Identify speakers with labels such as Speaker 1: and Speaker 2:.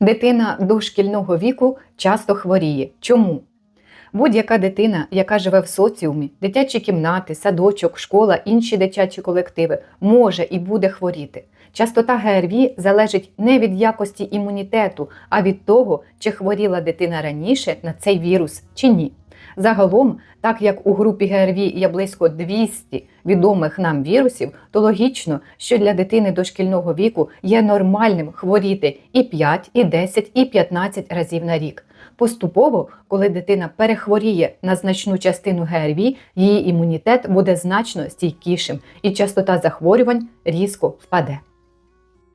Speaker 1: Дитина дошкільного віку часто хворіє. Чому? Будь-яка дитина, яка живе в соціумі, дитячі кімнати, садочок, школа, інші дитячі колективи, може і буде хворіти. Частота ГРВІ залежить не від якості імунітету, а від того, чи хворіла дитина раніше на цей вірус чи ні. Загалом, так як у групі ГРВІ є близько 200 відомих нам вірусів, то логічно, що для дитини дошкільного віку є нормальним хворіти і 5, і 10, і 15 разів на рік. Поступово, коли дитина перехворіє на значну частину ГРВІ, її імунітет буде значно стійкішим і частота захворювань різко впаде.